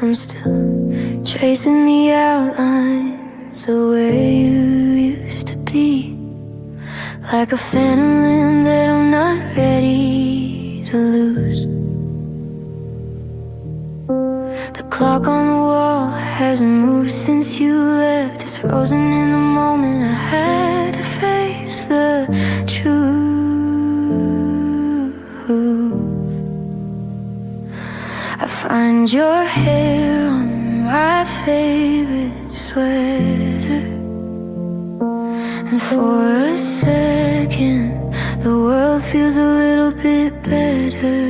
I'm still tracing the outlines of where you used to be, like a phantom limb that I'm not ready to lose. The clock on the wall hasn't moved since you left. It's frozen in the moment I had to face the truth. I find your hair on my favorite sweater, and for a second the world feels a little bit better.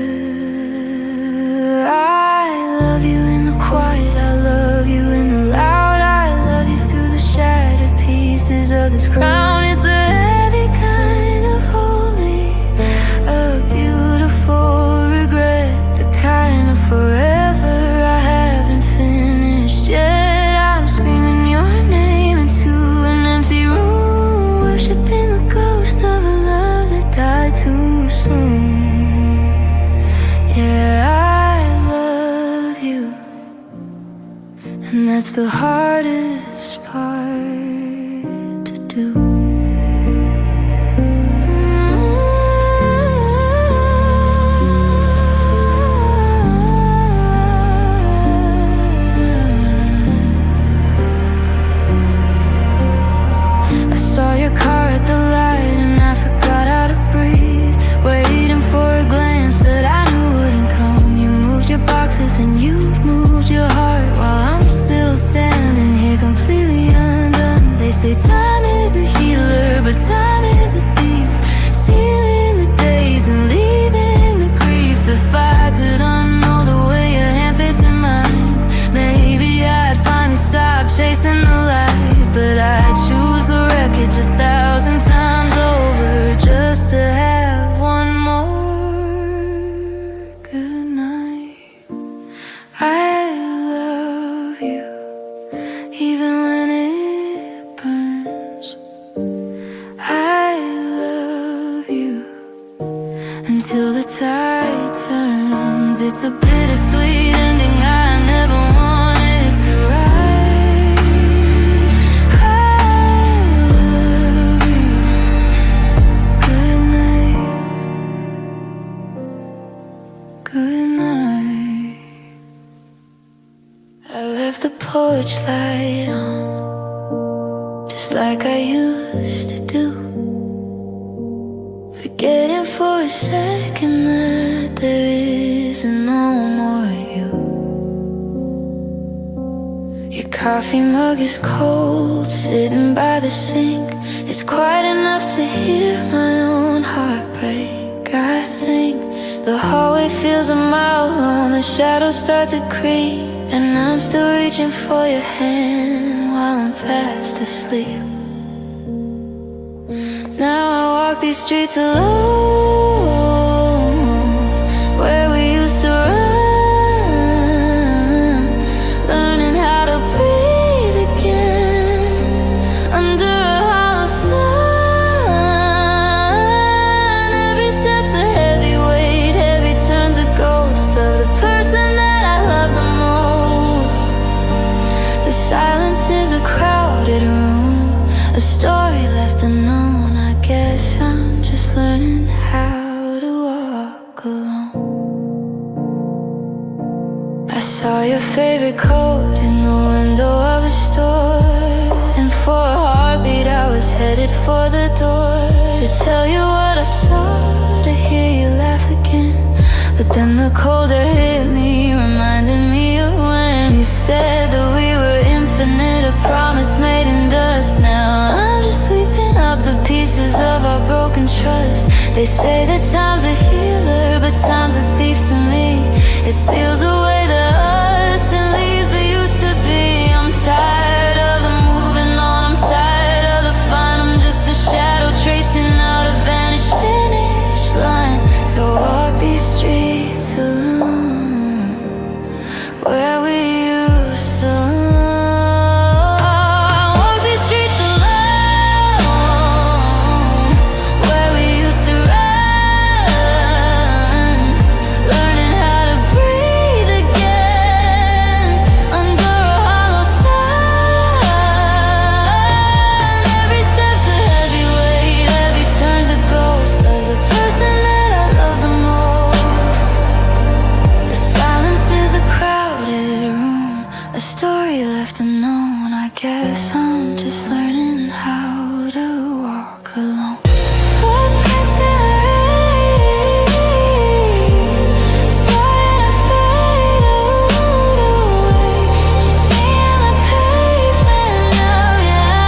I love you in the quiet, I love you in the loud, I love you through the shattered pieces of this crown. It's a heavy kind of holy, a beautiful regret, the kind of forever I haven't finished yet. I'm screaming your name into an empty room, worshiping the ghost of a love that died too soon. Yeah, I love you, and that's the hardest part to do. I saw your car at the light and I forgot how to breathe, waiting for a glance that I knew wouldn't come. You moved your boxes and you've moved your heart, while I'm still standing here completely undone. They say time is a healer, but time is a thief, stealing the days and leaving the grief. If I could unknow the way your hand fits in mine, maybe I'd finally stop chasing the light. But I'd choose the wreckage 1,000 times over just to have one more good night. I love you even when it burns. I love you until the tide turns. It's a bittersweet ending I never wanted to write. The porch light on, just like I used to do, forgetting for a second that there is no more you. Your coffee mug is cold, sitting by the sink. It's quiet enough to hear my own heart break. I think the hallway feels a mile long, the shadows start to creep, and I'm still reaching for your hand while I'm fast asleep. Now I walk these streets alone, where we used to run, learning how to breathe again under a hollow sun. Every step's a heavy weight, heavy turns a ghost of the person that I love the most. The silence is a crowded room, a story left unknown. I guess I'm just learning how to walk alone. I saw your favorite coat in the window of a store, and for a heartbeat I was headed for the door to tell you what I saw, to hear you laugh again. But then the cold air hit me, reminded me of when you said that we were infinite, a promise made in dust. Now I'm just sweeping up the pieces of our broken trust. They say that time's a healer, but time's a thief to me. It steals away the us and leaves the used to be. I'm tired of the moving on, I'm tired of the fun. I'm just a shadow tracing out a vanished finish line. So walk these streets alone, where we used to story left unknown. I guess I'm just learning how to walk alone. Footprints in the rain, starting to fade away. Just me and the pavement now, yeah.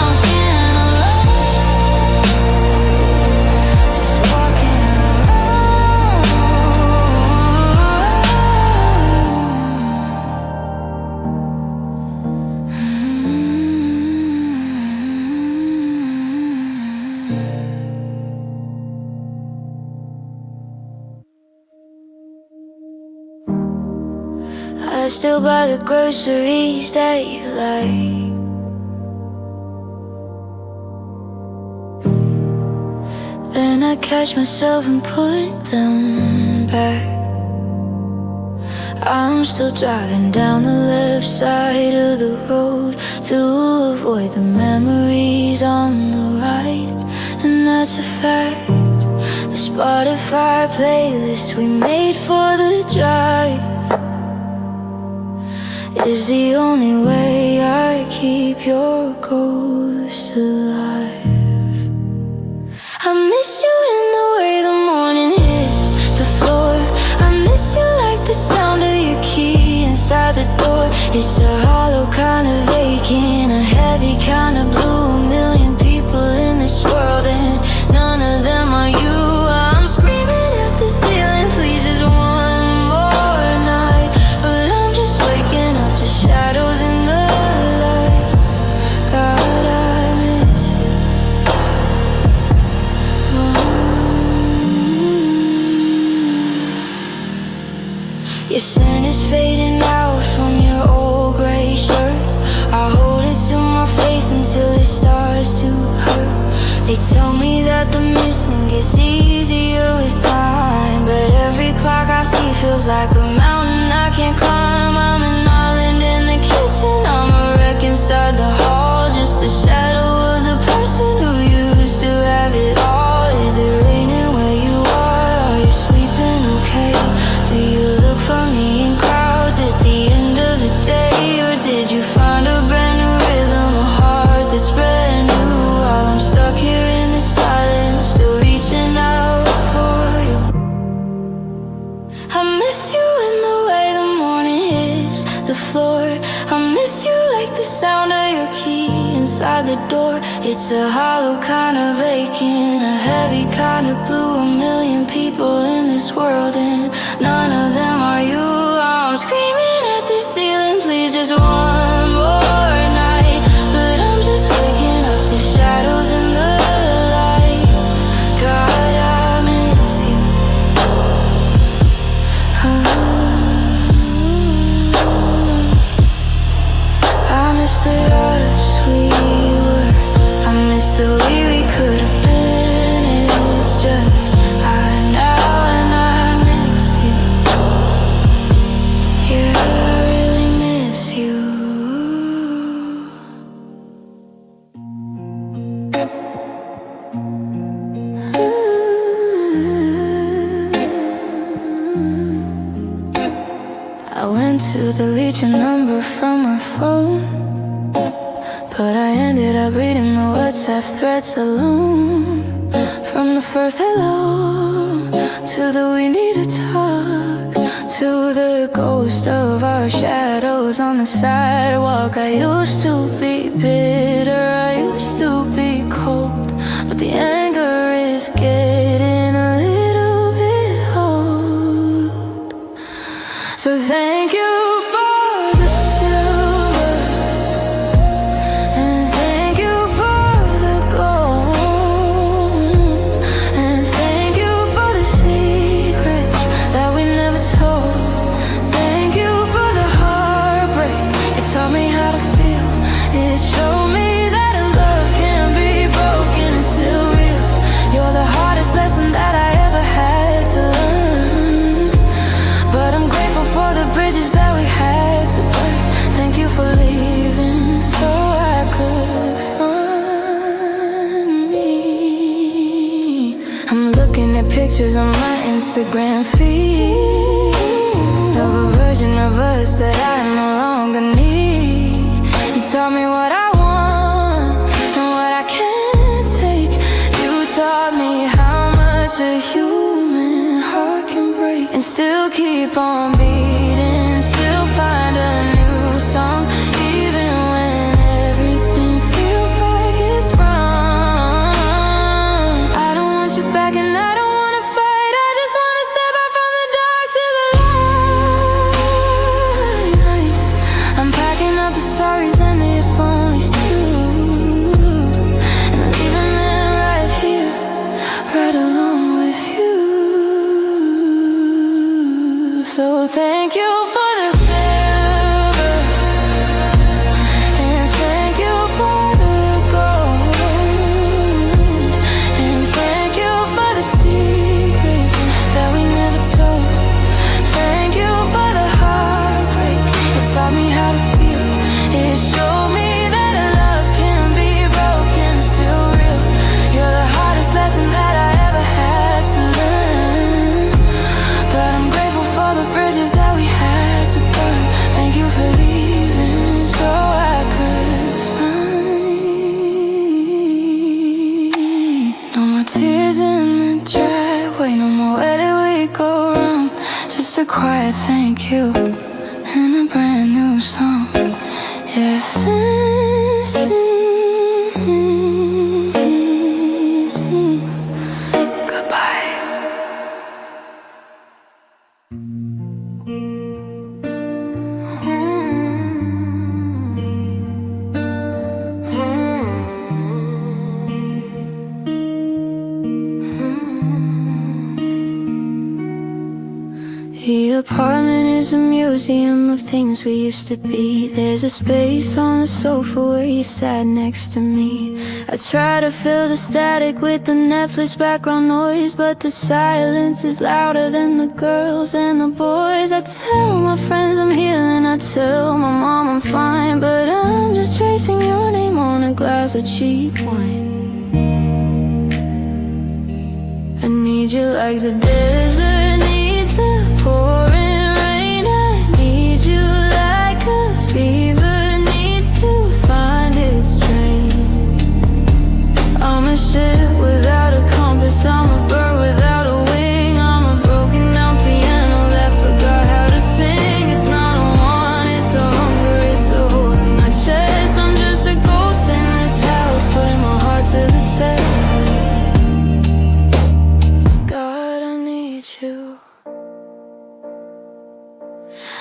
Walking alone, just walking alone. I still buy the groceries that you like. Then I catch myself and put them back. I'm still driving down the left side of the road to avoid the memories on the right. And that's a fact. The Spotify playlist we made for the drive is the only way I keep your ghost alive. I miss you in the way the morning hits the floor. I miss you like the sound of your key inside the door. It's a hollow kind of aching, a heavy kind of blue. A million people in this world and none of them are you. I'm screaming at the ceiling, please just one more night. But I'm just waking up to shadows in the light. God, I miss you. Your scent is fading out from your old gray shirt. I hold it to my face until it starts to hurt. They tell me that the missing gets easier with time, but every clock I see feels like a mountain I can't climb. I'm an island in the kitchen, I'm a wreck inside the hall, just a shadow of the person who used to have it all. Is it raining where you are? Are you sleeping okay? Do you look for me in crowds at the end of the day? Or did you find a brand new rhythm, a heart that's brand new? While I'm stuck here in the silence, still reaching out for you. I miss you in the way the morning hits the floor. I miss you like the sound of your key inside the door. It's a hollow kind of aching, a heavy kind of blue. A million people in this world and none of them are you. I'm screaming at the ceiling, please just one more night. But I'm just waking up to shadows in the light. God, I miss you. I miss the us we were. I miss the we could have been. It's just I now and I miss you. Yeah, I really miss you. I went to delete your number from my phone, but I ended up reading the WhatsApp threads alone. From the first hello to the we need to talk, to the ghost of our shadows on the sidewalk. I used to be bitter, I used to be cold, but the anger is getting a little bit old. So thank you for the silver, and thank you for the gold, and thank you for the secrets that we never told. Thank you for the heartbreak, it taught me how to feel. It showed me that a love can be broken and still real. You're the hardest lesson that I ever had to learn, but I'm grateful for the bridges that we had to burn. Thank you for leaving so I could find me. I'm looking at pictures on my Instagram feed of a version still keep on beating, still find a new song, even when everything feels like it's wrong. I don't want you back and I don't wanna fight, I just wanna step out from the dark to the light. I'm packing up the sorries and the if onlys too, and leaving them right here, right along with you. So thank you for the silver, and thank you for the gold, and thank you for the secrets that we never told. Thank you for the heartbreak, it taught me how to feel. It showed me that love can be broken, still real. You're the hardest lesson that I ever had to learn, but I'm grateful for the bridges that we had to burn. Thank you for leaving so I could find. No more tears in the driveway, no more where did we go wrong. Just a quiet thank you and a brand new song. If this is goodbye. The apartment is a museum of things we used to be. There's a space on the sofa where you sat next to me. I try to fill the static with the Netflix background noise, but the silence is louder than the girls and the boys. I tell my friends I'm healing, I tell my mom I'm fine, but I'm just tracing your name on a glass of cheap wine. I need you like the desert needs the pouring rain. I need you like a fever needs to find its train. I'm a ship without a compass, I'm a bird without a wing, I'm a broken down piano that forgot how to sing. It's not a want, it's a hunger, it's a hole in my chest. I'm just a ghost in this house, putting my heart to the test.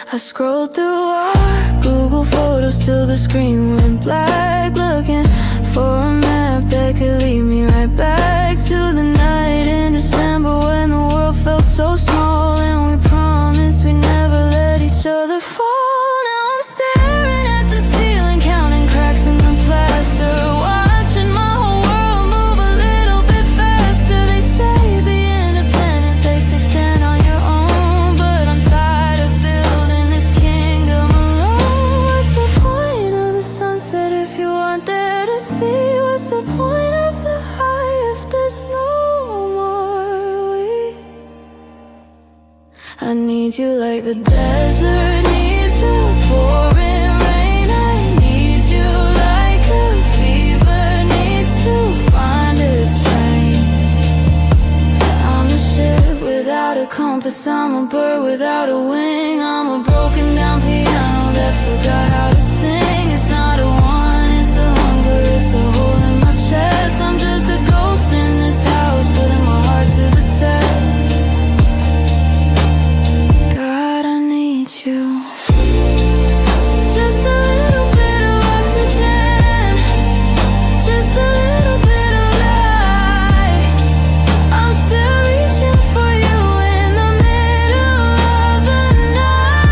I scrolled through our Google photos till the screen went black, looking for a map that could lead me right back to the night in December when the world felt so small and we promised we'd never let each other fall. Now I'm staring at the ceiling, counting cracks in the plaster, watching my whole world move a little bit faster. They say be independent, they say stand on your own, but I'm tired of building this kingdom alone. What's the point of the sunset if you aren't there to see? What's the point of the high if there's no more we? I need you like the desert needs the pouring rain. I need you like a fever needs to find its train. I'm a ship without a compass, I'm a bird without a wing, I'm a broken down piano that forgot how to sing. It's not a want, it's a hunger, it's a hole in my chest. I'm just a ghost in this house, putting my heart to the test. God, I need you. Just a little bit of oxygen, just a little bit of light. I'm still reaching for you in the middle of the night.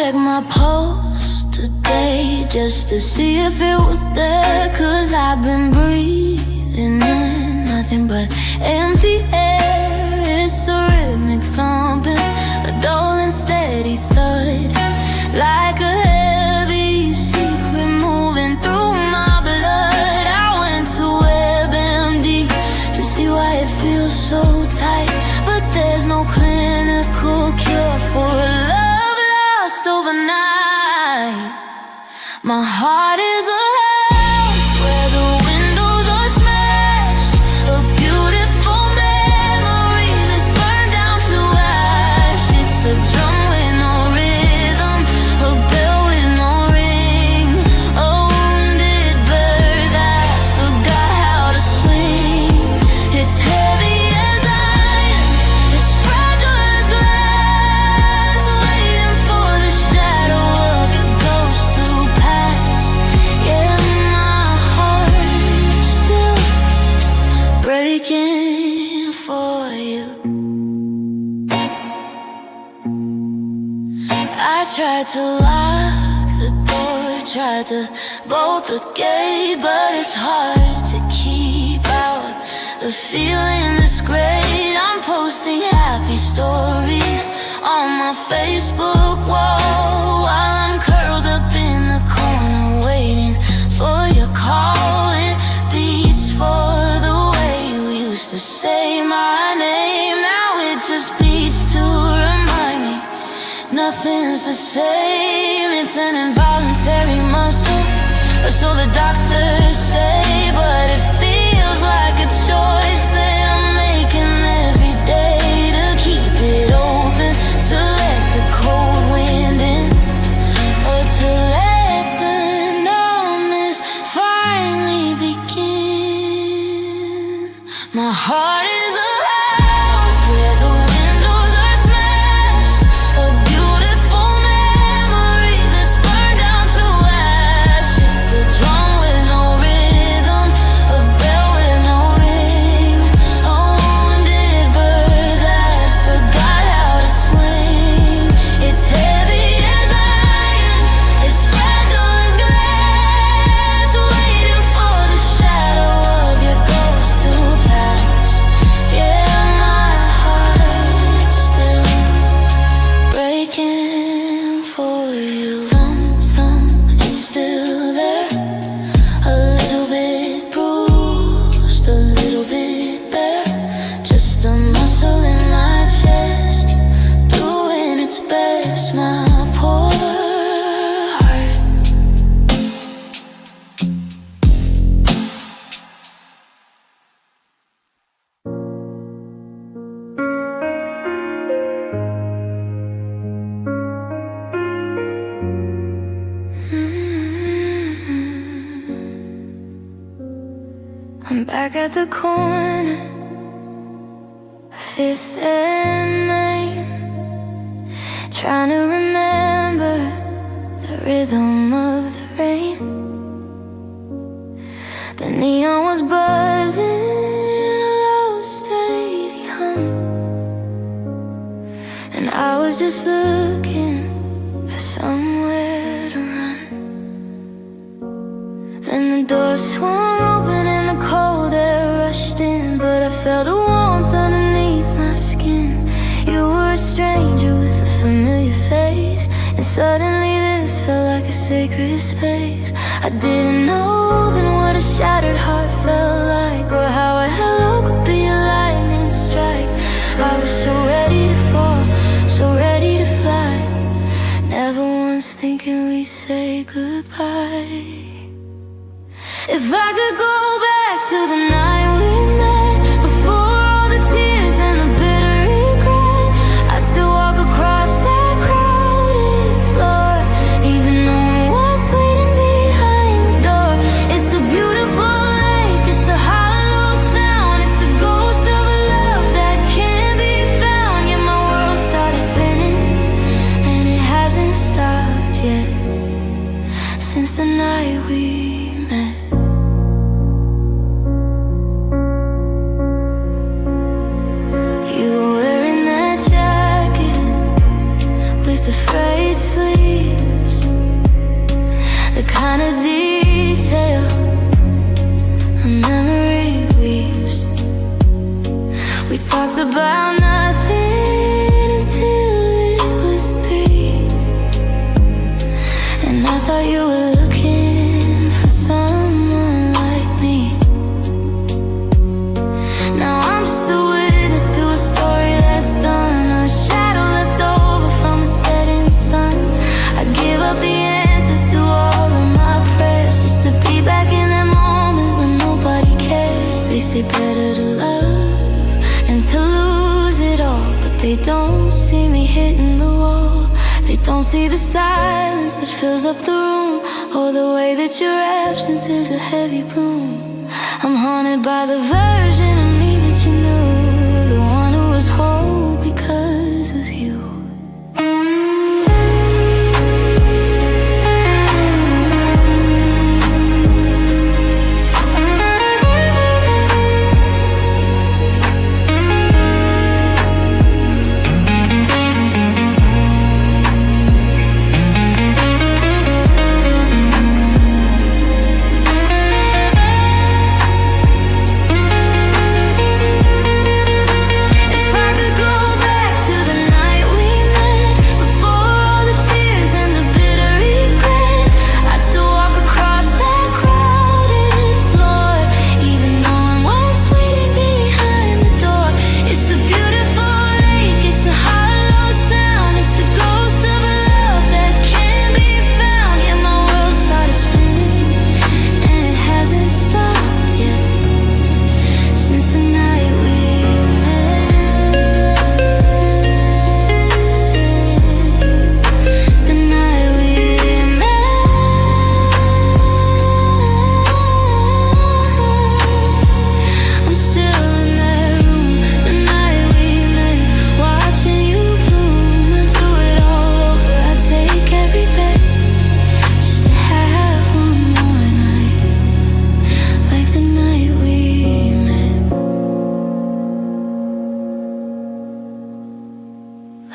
checked my pulse today just to see if it was there, 'cause I've been breathing in nothing but empty air. It's a rhythmic thumping, a dull and steady thud, like a heavy secret moving through my blood. I went to WebMD to see why it feels so tight, but there's no clinical cure for a love lost overnight. My heart is a house where the windows are smashed, a beautiful memory that's burned down to ash. It's a drum with no rhythm, a bell with no ring, a wounded bird that forgot how to swing. It's heavy as iron, it's fragile as glass, waiting for the shadow of your ghost to pass. Yeah, my heart's still breaking for you. I tried to lock the door, tried to bolt the gate, but it's hard to keep out the feeling that's great. I'm posting happy stories on my Facebook wall while I'm curled up in the corner waiting for your call. It beats for the way you used to say my name. Now it just beats to remind me nothing's the same. It's an involuntary muscle, or so the doctors say, but it feels like a choice that I'm making every day, to keep it open, to let the cold wind in, or to let the numbness finally begin. My heart is a house where the windows are smashed, a beautiful memory that's burned down to ash. It's a drum with no rhythm, a bell with no ring, a wounded bird that forgot how to swing. It's heavy as iron, it's fragile as glass, waiting for the shadow of your ghost to pass. Yeah, my heart's still breaking for you. Thump, thump, it's still there, a little bit bruised, a little bit bare, just a muscle in my chest doing its best. My poor heart. I'm back at the corner, Fifth and Main, trying to remember the rhythm of the rain. The neon was buzzing in a low steady hum, and I was just looking for somewhere to run. Then the door swung open and the cold air rushed in, but I felt a warmth underneath my skin. You were a stranger with a familiar face, and suddenly this felt like a sacred space. I didn't know then what a shattered heart felt like, or how a hello could be a lightning strike. I was so ready to fall, so ready to fly, never once thinking we'd say goodbye. If I could go back to the night we met, before all the tears and the bitter regret, I'd still walk across that crowded floor, even knowing what's waiting behind the door. It's a beautiful lake, it's a hollow sound, it's the ghost of a love that can't be found. Yeah, my world started spinning, and it hasn't stopped yet, since the night we met. We talked about nothing until it was 3. And I thought you were looking for someone like me. Now I'm just a witness to a story that's done, a shadow left over from a setting sun. I give up the answers to all of my prayers, just to be back in that moment when nobody cares. They say better to love and to lose it all, but they don't see me hitting the wall. They don't see the silence that fills up the room, or the way that your absence is a heavy bloom. I'm haunted by the version of me that you knew, the one who was whole because of you.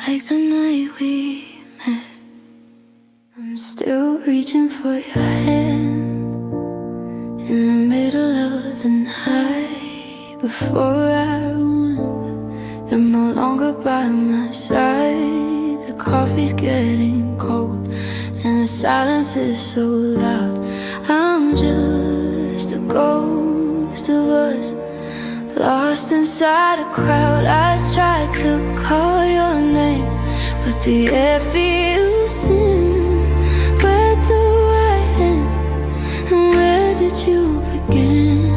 Like the night we met. I'm still reaching for your hand in the middle of the night. Before I went, you're no longer by my side. The coffee's getting cold and the silence is so loud. I'm just a ghost of us, lost inside a crowd. I tried to call your name, but the air feels thin. Where do I end, and where did you begin?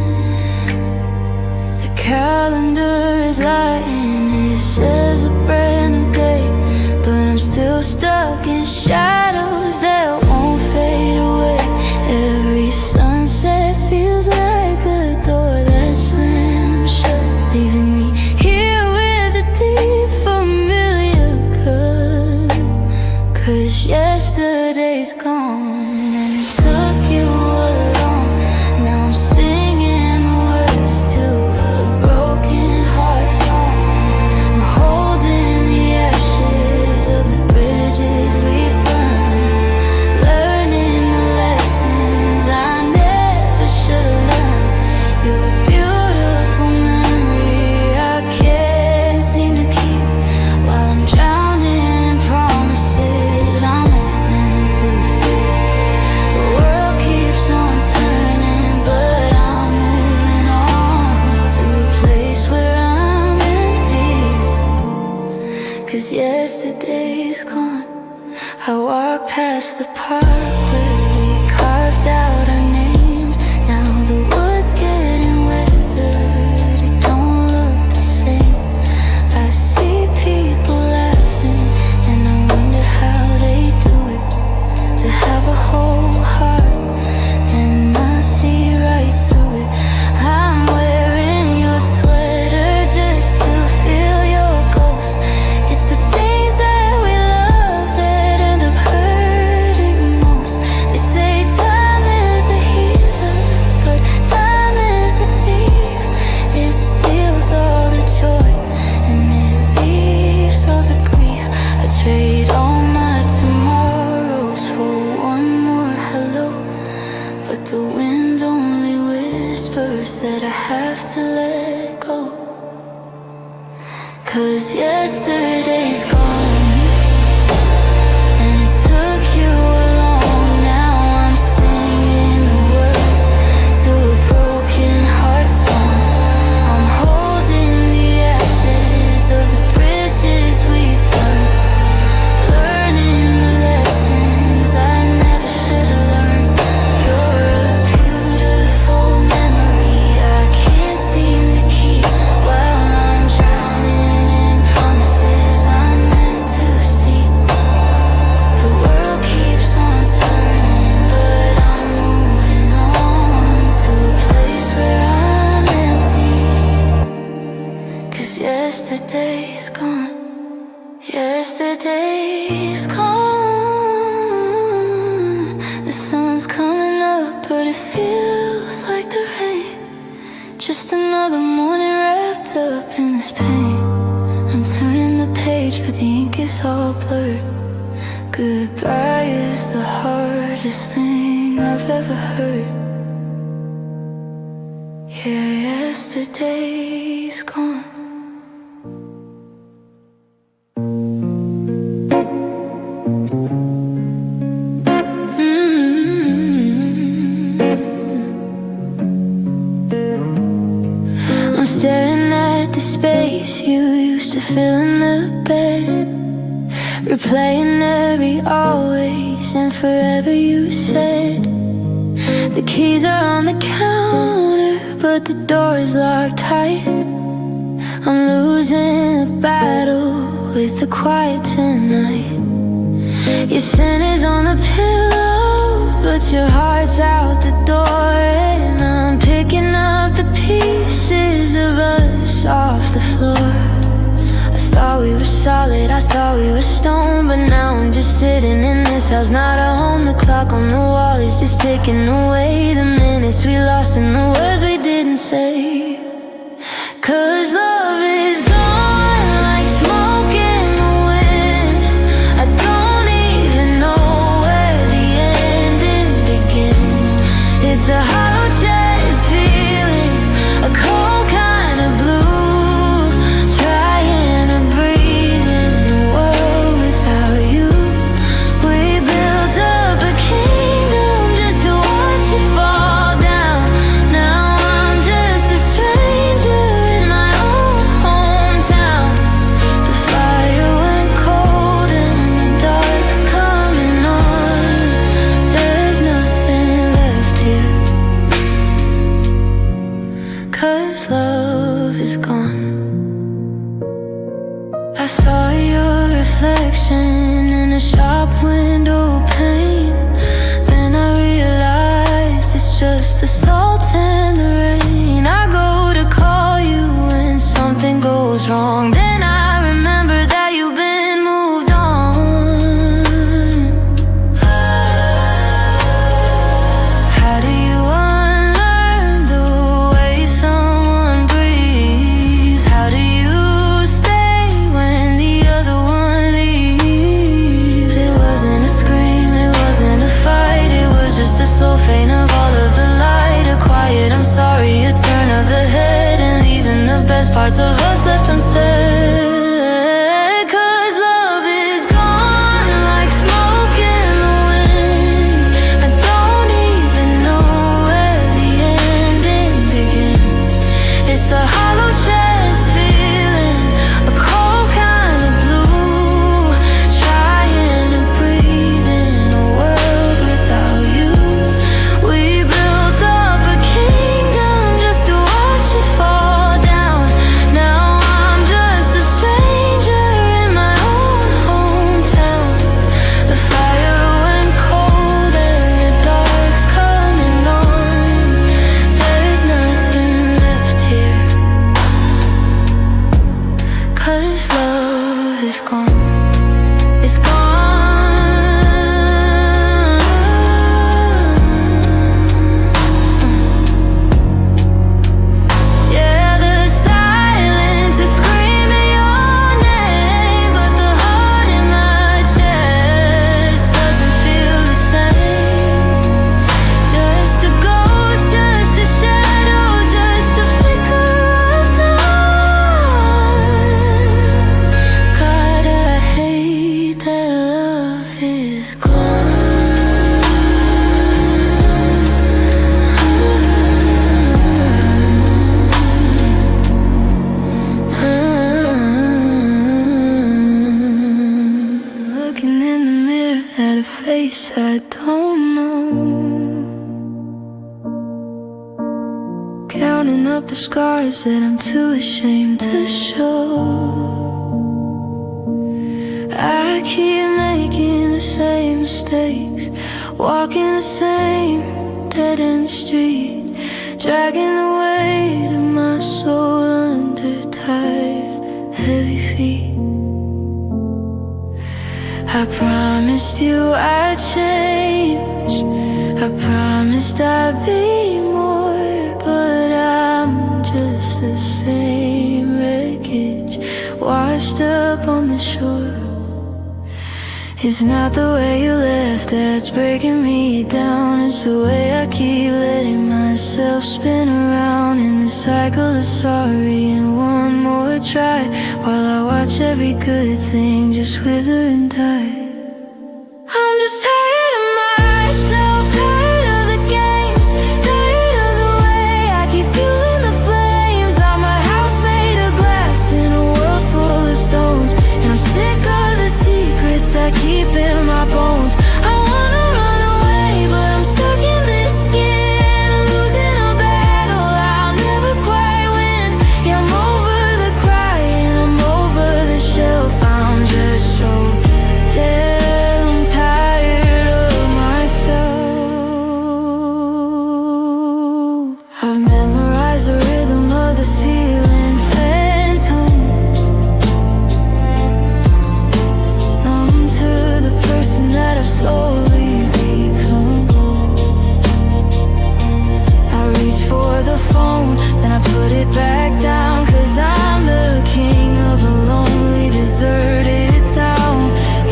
The calendar is lying, it says a brand new day, but I'm still stuck in shadows that won't fade away. Every sunset feels like a door that slams shut, leaving me here with a deep familiar cut. 'Cause yesterday's gone and it took you along. Now I'm singing the words to a broken heart song. I'm holding the ashes of the bridges we burned, learning the lessons I never should have learned. You're a beautiful memory I can't seem to keep, while I'm drowning in promises I'm meant to see. The world keeps on turning, but I'm moving on to a place where I'm empty. 'Cause yesterday's gone. I walk past the park where we carved out our names. Now the wood's getting weathered, it don't look the same. I see people laughing and I wonder how they do it, to have a whole heart and I see right through it. I'm wearing your sweater just to feel your ghost. It's the things that we love that end up hurting most. They say time is 'Cause yesterday's gone, and it took you along. Now I'm singing the words to a broken heart song. I'm holding the ashes of the bridges we burned, learning the lessons I never should have learned. You're a beautiful memory I can't seem to keep, while I'm drowning in promises I'm meant to see. The world keeps on turning, but I'm moving on to a place where I'm empty. 'Cause yesterday's gone, yesterday's gone. The sun's coming up, but it feels like the rain. Just another morning wrapped up in this pain. I'm turning the page, but the ink is all blurred. Goodbye is the hardest thing I've ever heard. Yeah, yesterday's gone. I'm staring at the space you used to fill in the bed, replaying every always and forever you said. The keys are on the counter, but the door is locked tight. I'm losing the battle with the quiet tonight. Your scent is on the pillow, but your heart's out the door. And I'm picking up the pieces of us off the floor. I thought we were solid, I thought we were stone, but now I'm just sitting in this house, not a home. The clock on the wall is just ticking away the minutes we lost and the words we didn't say. 'Cause love is gone like smoke in the wind. I don't even know where the ending begins. It's a hollow chest feeling, a cold kind of blue, trying to breathe in a world without you. We built up a kingdom just to watch you fall down. Now I'm just a stranger in my own hometown. The fire went cold and the dark's coming on. There's nothing left here, 'cause love is gone. I saw your reflection in a shop window pane. Then I realized it's just the salt and the rain. I go to call you when something goes wrong. Then I remember that you've been moved on. How do you unlearn the way someone breathes? How do you stay when the other one leaves? It wasn't a scream, it wasn't a fight, it was just a slow fade of all of the light. A quiet I'm sorry, a turn of the head, and leaving the best parts of us left unsaid. 'Cause love is gone like smoke in the wind. I don't even know where the ending begins. It's a hollow chest feeling, a cold kind of blue, trying to breathe in a world without you. We built up a kingdom just to watch you fall down. Now I'm just a stranger in my own hometown. The fire went cold and the dark's coming on. There's nothing left here, 'cause love is gone. It's gone. Yeah, the silence is screaming your name, but the heart in my chest doesn't feel the same. Just a ghost, just a shadow, just a flicker of time. place I don't know. Counting up the scars that I'm too ashamed to show. I keep making the same mistakes, walking the same dead-end street, dragging the weight of my soul under tired, heavy feet. I promised you I'd change, I promised I'd be more, but I'm just the same wreckage washed up on the shore. It's not the way you left that's breaking me down, it's the way I keep letting myself spin around in the cycle of sorry and one more try, while I watch every good thing just wither and die. I'm just tired of myself, tired of the games, tired of the way I keep fueling the flames. I'm a house made of glass in a world full of stones, and I'm sick of the secrets I keep in my bones. I wanna run away, but I'm stuck in this skin, losing a battle I'll never quite win. Yeah, I'm over the crying, I'm over the shelf. I'm just so damn tired of myself. I've memorized the rhythm of the ceiling phantom, numb to the person that I've slowly become. I reach for the phone, then I put it back down, 'cause I'm the king of a lonely, deserted town.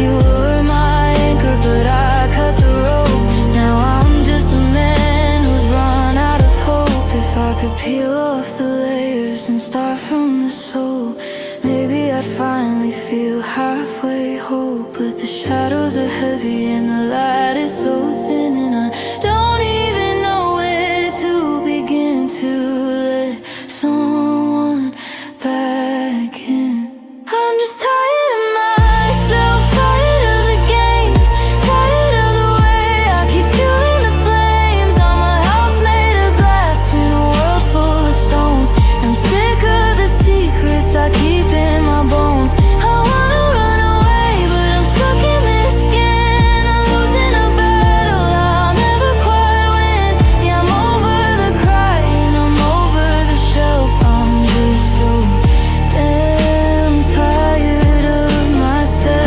You were my anchor, but I cut the rope. Now I'm just a man who's run out of hope. If I could peel off the layers and start from the soul, maybe I'd finally feel halfway whole. But the shadows are heavy and the light is so thin, and I don't even know where to begin to let someone back in. I'm just tired of myself, tired of the games, tired of the way I keep fueling the flames. I'm a house made of glass in a world full of stones, I'm sick of the secrets I keep in my bones. I wanna run away, but I'm stuck in this skin, I'm losing a battle I'll never quite win. Yeah, I'm over the crying, I'm over the shelf. I'm just so damn tired of myself.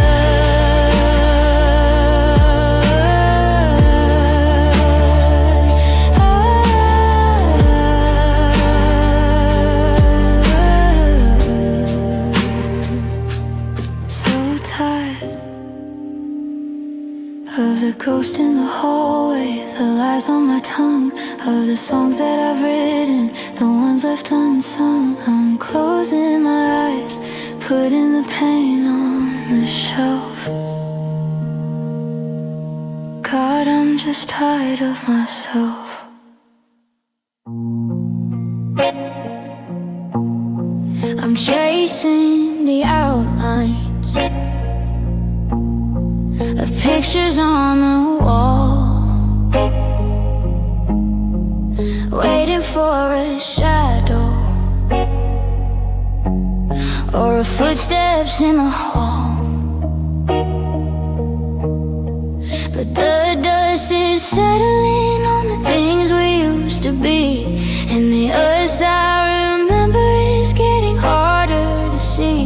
So tired of the ghost in the hallway, the lies on my tongue, of the songs that I've written, the ones left unsung. I'm closing my eyes, putting the pain on the shelf. God, I'm just tired of myself. I'm chasing the outlines of pictures on the wall, waiting for a shadow or a footsteps in the hall. But the dust is settling on the things we used to be, and the us I remember is getting harder to see.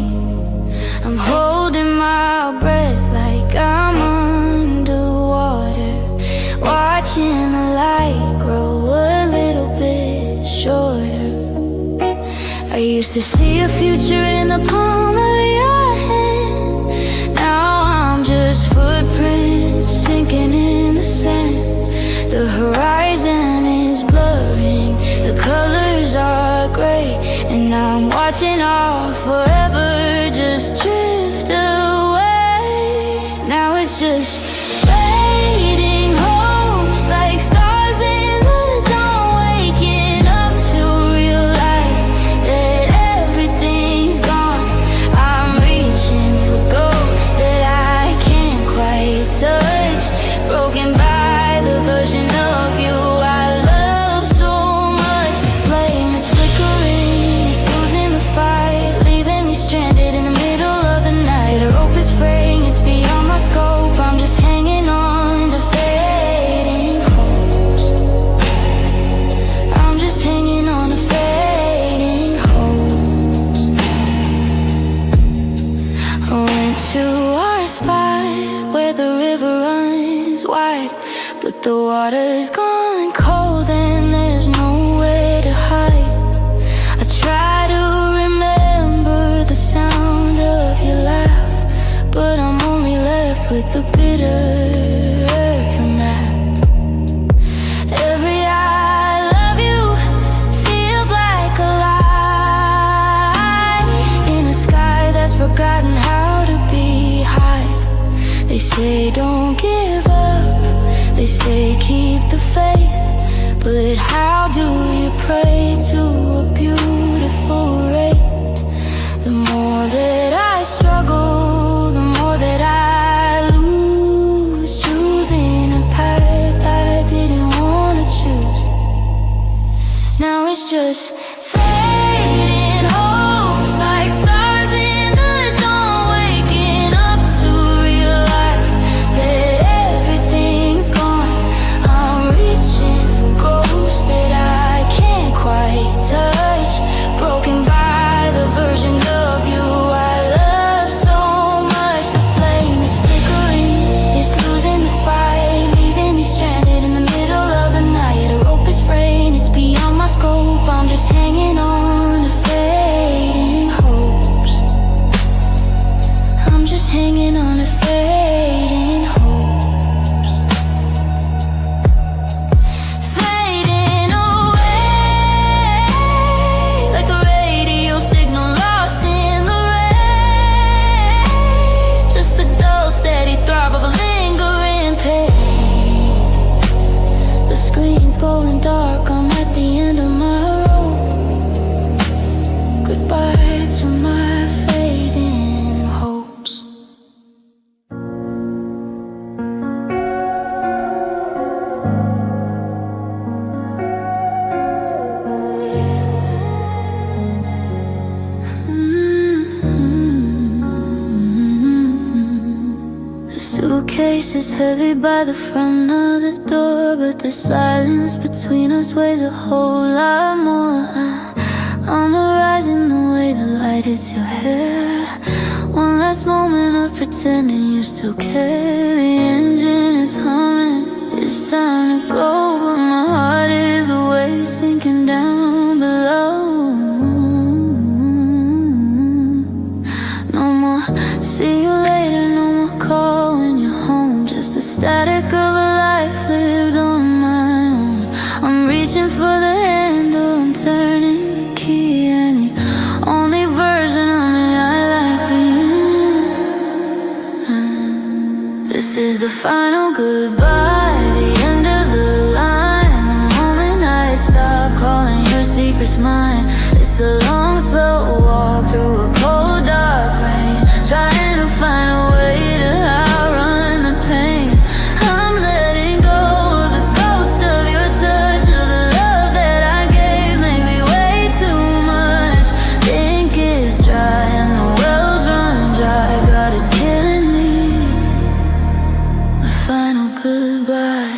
I'm holding my breath like I'm underwater, watching the light grow a little bit shorter. I used to see a future in the palm of your hand, now I'm just footprints sinking in the sand. The horizon is blurring, the colors are gray, and I'm watching all forever just drift away. Now it's just fading hopes like stars in the dawn, waking up to realize that everything's gone. I'm reaching for ghosts that I can't quite touch, to our spot where the river runs wide, but the water's gone cold and there's nowhere to hide. I try to remember the sound of your laugh, but I'm only left with the bitter aftermath. Every I love you feels like a lie in a sky that's forgotten how to be high. They say don't give up, they say keep the faith, but how do you pray to a beautiful wraith? The more that I struggle, the more that I lose, choosing a path I didn't want to choose. Now it's just fading hopes like stars in the dawn, waking up to realize that everything's gone. I'm reaching for ghosts that I can't quite touch, broken by the version of you I love so much. The flame is flickering, it's losing the fight, leaving me stranded in the middle of the night. A rope is fraying, it's beyond my scope. I'm just hanging on to fading hopes. I'm just hanging on to fading hopes. Fading away like a radio signal lost in the rain. Just the dull, steady throb of a lingering pain. The screen's going dark, I'm at the end of my rope. Goodbye to my fading hopes. The suitcase is heavy by the front of the door, but the silence between us weighs a whole lot more. I'm arising the way the light hits your hair. One last moment of pretending you still care. The engine is humming, it's time to go, but my heart is away, sinking down below. No more see you later, no more call when you're home. Just the static of a life lived on my own. I'm reaching for the handle, I'm turning the key. Any only version of me I like being. This is the final goodbye, the end of the line. The moment I stop calling your secrets mine. It's a long, slow walk through a cold, dark rain, trying to find a way to outrun the pain. I'm letting go of the ghost of your touch, of the love that I gave, maybe way too much. The ink is dry and the wells run dry. God is killing me. The final goodbye.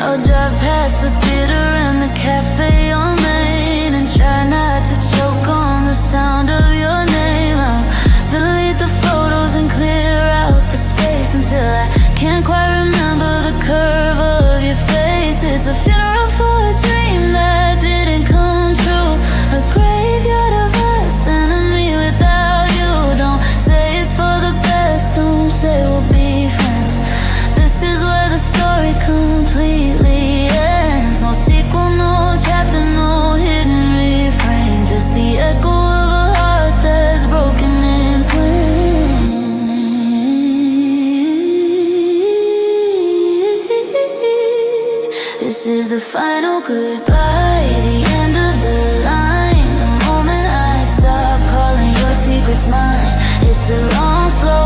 I'll drive past the theater and the cafe on Main and try not to choke on the sound of your name. I'll delete the photos and clear out the space until I can't quite remember the curve of your face. It's a funeral for a dream that didn't come true, a graveyard of us and a me without you. Don't say it's for the best, don't say we'll be friends. This is where the story completely ends. No sequel, no chapter, no hidden refrain. Just the echo of a heart that's broken in twain. This is the final goodbye, the end of the line. The moment I stop calling your secrets mine. It's a long, slow